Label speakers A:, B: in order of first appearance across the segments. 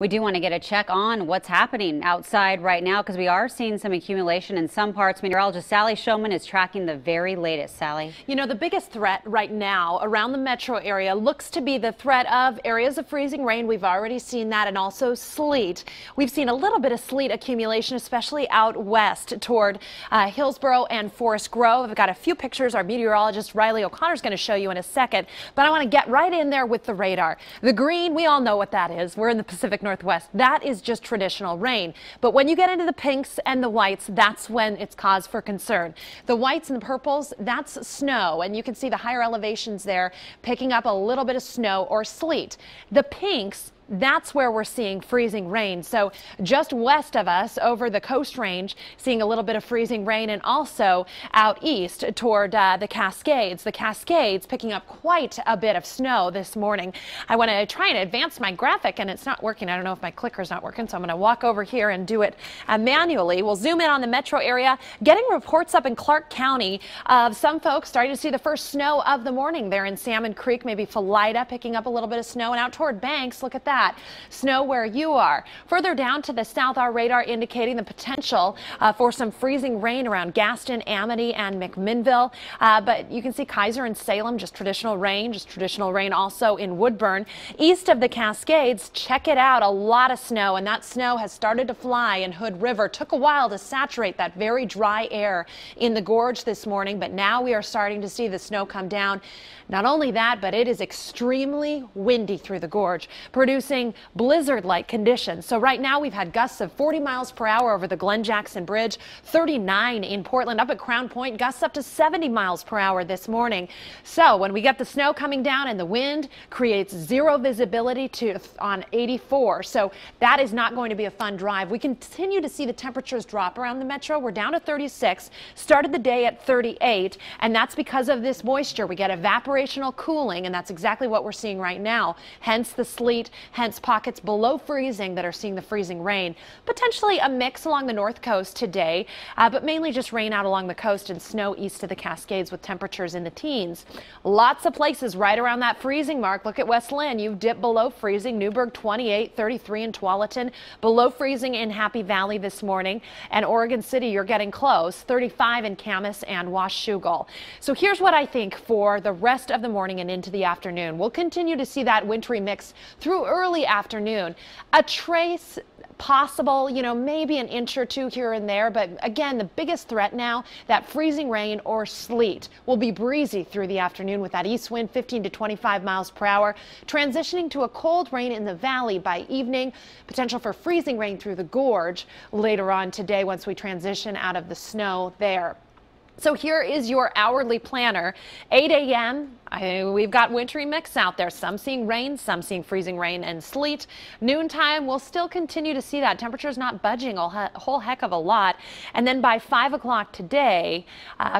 A: We do want to get a check on what's happening outside right now because we are seeing some accumulation in some parts. Meteorologist Sally Showman is tracking the very latest. Sally.
B: You know, the biggest threat right now around the metro area looks to be the threat of areas of freezing rain. We've already seen that, and also sleet. We've seen a little bit of sleet accumulation, especially out west toward Hillsboro and Forest Grove. I've got a few pictures our meteorologist Riley O'Connor is going to show you in a second, but I want to get right in there with the radar. The green, we all know what that is. We're in the Pacific Northwest. That is just traditional rain. But when you get into the pinks and the whites, that's when it's cause for concern. The whites and the purples, that's snow. And you can see the higher elevations there picking up a little bit of snow or sleet. The pinks, that's where we're seeing freezing rain. So just west of us over the Coast Range, seeing a little bit of freezing rain, and also out east toward the Cascades. The Cascades picking up quite a bit of snow this morning. I want to try and advance my graphic, and it's not working. I don't know if my clicker's not working, so I'm going to walk over here and do it manually. We'll zoom in on the metro area. Getting reports up in Clark County of some folks starting to see the first snow of the morning there in Salmon Creek, maybe Philida picking up a little bit of snow, and out toward Banks, look at that. Snow where you are. Further down to the south, our radar indicating the potential for some freezing rain around Gaston, Amity, and McMinnville. But you can see Kaiser and Salem, just traditional rain also in Woodburn. East of the Cascades, check it out, a lot of snow, and that snow has started to fly in Hood River. Took a while to saturate that very dry air in the Gorge this morning, but now we are starting to see the snow come down. Not only that, but it is extremely windy through the Gorge, producing blizzard-like conditions. So right now we've had gusts of 40 miles per hour over the Glen Jackson Bridge, 39 in Portland, up at Crown Point, gusts up to 70 miles per hour this morning. So when we get the snow coming down and the wind creates zero visibility on 84. So that is not going to be a fun drive. We continue to see the temperatures drop around the metro. We're down to 36, started the day at 38, and that's because of this moisture. We get evaporational cooling, and that's exactly what we're seeing right now. Hence the sleet, hence pockets below freezing that are seeing the freezing rain. Potentially a mix along the north coast today, but mainly just rain out along the coast and snow east of the Cascades with temperatures in the teens. Lots of places right around that freezing mark. Look at West Lynn. You've dipped below freezing. Newburgh 28, 33 in Tualatin. Below freezing in Happy Valley this morning. And Oregon City, you're getting close. 35 in Camas and Washougal. So here's what I think for the rest of the morning and into the afternoon. We'll continue to see that wintry mix through early afternoon. A trace possible, you know, maybe an inch or two here and there, but again, the biggest threat now, that freezing rain or sleet. Will be breezy through the afternoon with that east wind 15 to 25 miles per hour, transitioning to a cold rain in the valley by evening. Potential for freezing rain through the Gorge later on today once we transition out of the snow there. So here is your hourly planner. 8 a.m. We've got wintry mix out there. Some seeing rain, some seeing freezing rain and sleet. Noontime, we'll still continue to see that. Temperature's not budging a whole heck of a lot. And then by 5 o'clock today,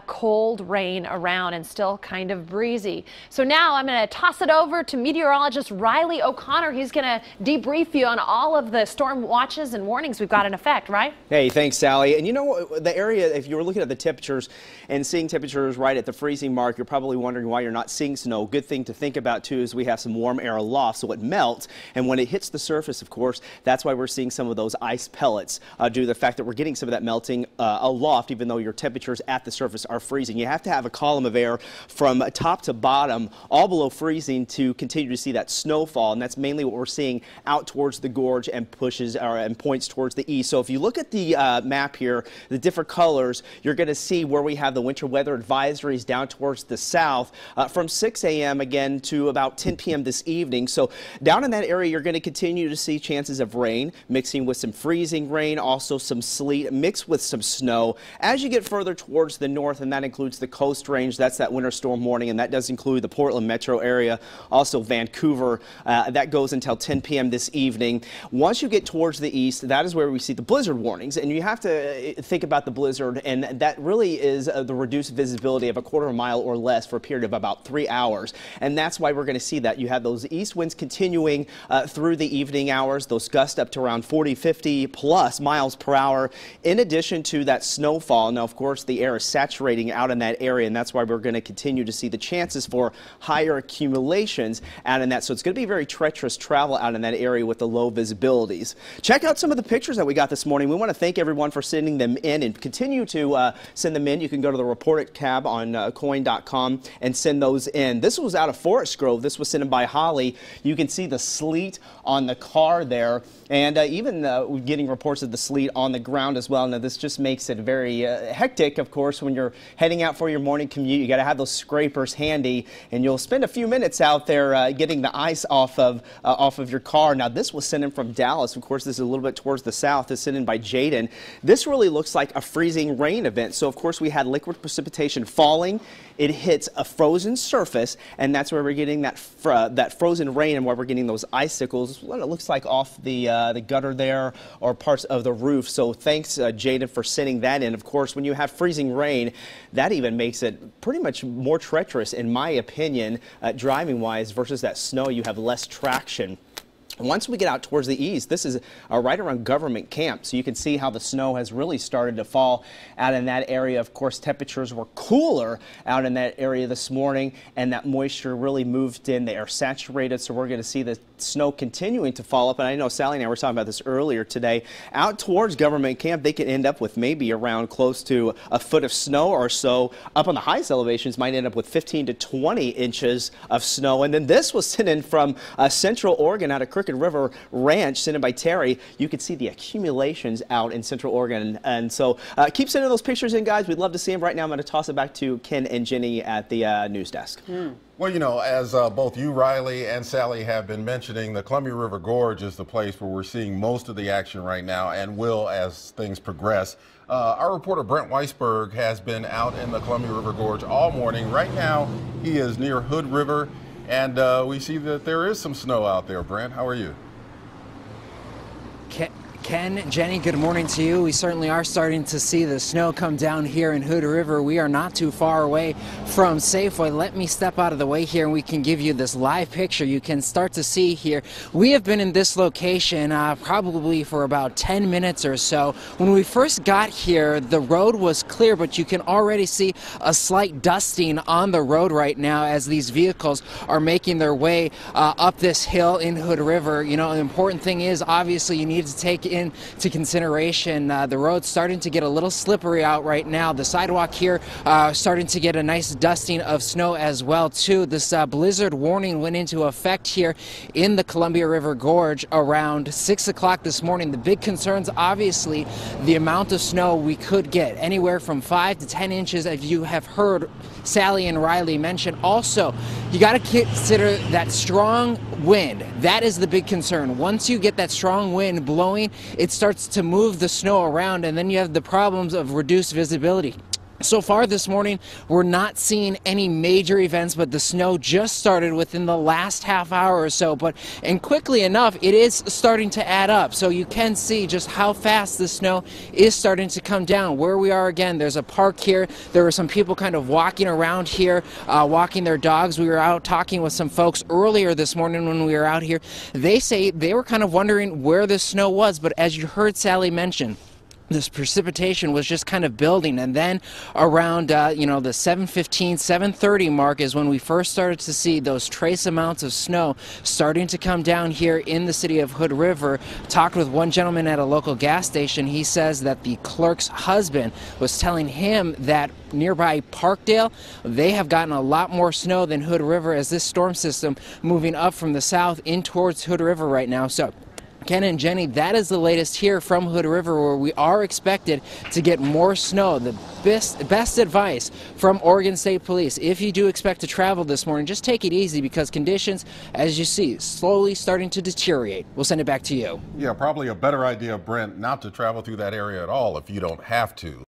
B: cold rain around and still kind of breezy. So now I'm going to toss it over to meteorologist Riley O'Connor. He's going to debrief you on all of the storm watches and warnings we've got in effect, right?
C: Hey, thanks, Sally. And you know, the area, if you were looking at the temperatures and seeing temperatures right at the freezing mark, you're probably wondering why you're not seeing snow. Good thing to think about too is we have some warm air aloft, so it melts, and when it hits the surface, of course, that's why we're seeing some of those ice pellets due to the fact that we're getting some of that melting aloft, even though your temperatures at the surface are freezing. You have to have a column of air from top to bottom, all below freezing, to continue to see that snowfall, and that's mainly what we're seeing out towards the Gorge and and points towards the east. So if you look at the map here, the different colors, you're going to see where we have the winter weather advisories down towards the south from 6 a.m. again to about 10 p.m. this evening. So down in that area, you're going to continue to see chances of rain mixing with some freezing rain, also some sleet mixed with some snow. As you get further towards the north, and that includes the Coast Range, that's that winter storm warning, and that does include the Portland metro area, also Vancouver. That goes until 10 p.m. this evening. Once you get towards the east, that is where we see the blizzard warnings, and you have to think about the blizzard, and that really is chances of the reduced visibility of a quarter mile or less for a period of about 3 hours. And that's why we're going to see that. You have those east winds continuing through the evening hours, those gusts up to around 40, 50 plus miles per hour, in addition to that snowfall. Now, of course, the air is saturating out in that area, and that's why we're going to continue to see the chances for higher accumulations out in that. So it's going to be very treacherous travel out in that area with the low visibilities. Check out some of the pictures that we got this morning. We want to thank everyone for sending them in, and continue to send them in. You can go to the Report It tab on coin.com and send those in. This was out of Forest Grove. This was sent in by Holly. You can see the sleet on the car there, and even getting reports of the sleet on the ground as well. Now, this just makes it very hectic, of course, when you're heading out for your morning commute. You got to have those scrapers handy, and you'll spend a few minutes out there getting the ice off of your car. Now, this was sent in from Dallas. Of course, this is a little bit towards the south. It's sent in by Jaden. This really looks like a freezing rain event. So, of course, we had liquid precipitation falling. It hits a frozen surface, and that's where we're getting that frozen rain, and where we're getting those icicles, what it looks like off the gutter there or parts of the roof. So thanks, Jaden, for sending that in. Of course, when you have freezing rain, that even makes it pretty much more treacherous, in my opinion, driving-wise, versus that snow. You have less traction. Once we get out towards the east, this is right around Government Camp, so you can see how the snow has really started to fall out in that area. Of course, temperatures were cooler out in that area this morning, and that moisture really moved in. They are saturated, so we're going to see the snow continuing to fall up. And I know Sally and I were talking about this earlier today. Out towards Government Camp, they can end up with maybe around close to a foot of snow or so. Up on the highest elevations, might end up with 15 to 20 inches of snow. And then this was sent in from Central Oregon, out of Crooked River Ranch, sent in by Terry. You can see the accumulations out in Central Oregon. And so keep sending those pictures in, guys. We'd love to see them. Right now, I'm going to toss it back to Ken and Jenny at the news desk.
D: Well, you know, as both you, Riley, and Sally have been mentioning, the Columbia River Gorge is the place where we're seeing most of the action right now, and will as things progress. Our reporter Brent Weisberg has been out in the Columbia River Gorge all morning. Right now, he is near Hood River, and we see that there is some snow out there. Brent, how are you?
E: Ken, Jenny, good morning to you. We certainly are starting to see the snow come down here in Hood River. We are not too far away from Safeway. Let me step out of the way here and we can give you this live picture. You can start to see here. We have been in this location probably for about 10 minutes or so. When we first got here, the road was clear, but you can already see a slight dusting on the road right now as these vehicles are making their way up this hill in Hood River. You know, the important thing is, obviously, you need to take into consideration the road's starting to get a little slippery out right now. The sidewalk here starting to get a nice dusting of snow as well too. This blizzard warning went into effect here in the Columbia River Gorge around 6 o'clock this morning. The big concerns, obviously, the amount of snow we could get, anywhere from 5 to 10 inches, as you have heard Sally and Riley mention. Also, you got to consider that strong wind. That is the big concern. Once you get that strong wind blowing, it starts to move the snow around, and then you have the problems of reduced visibility. So far this morning, we're not seeing any major events, but the snow just started within the last half hour or so. And quickly enough, it is starting to add up. So you can see just how fast the snow is starting to come down. Where we are, again, there's a park here. There were some people kind of walking around here, walking their dogs. We were out talking with some folks earlier this morning when we were out here. They say they were kind of wondering where the snow was, but as you heard Sally mention, this precipitation was just kind of building, and then around you know, the 7:15, 7:30 mark is when we first started to see those trace amounts of snow starting to come down here in the city of Hood River. Talked with one gentleman at a local gas station. He says that the clerk's husband was telling him that nearby Parkdale, they have gotten a lot more snow than Hood River, as this storm system moving up from the south in towards Hood River right now. So Ken and Jenny, that is the latest here from Hood River, where we are expected to get more snow. The best advice from Oregon State Police: if you do expect to travel this morning, just take it easy, because conditions, as you see, slowly starting to deteriorate. We'll send it back to you.
D: Yeah, probably a better idea, Brent, not to travel through that area at all if you don't have to.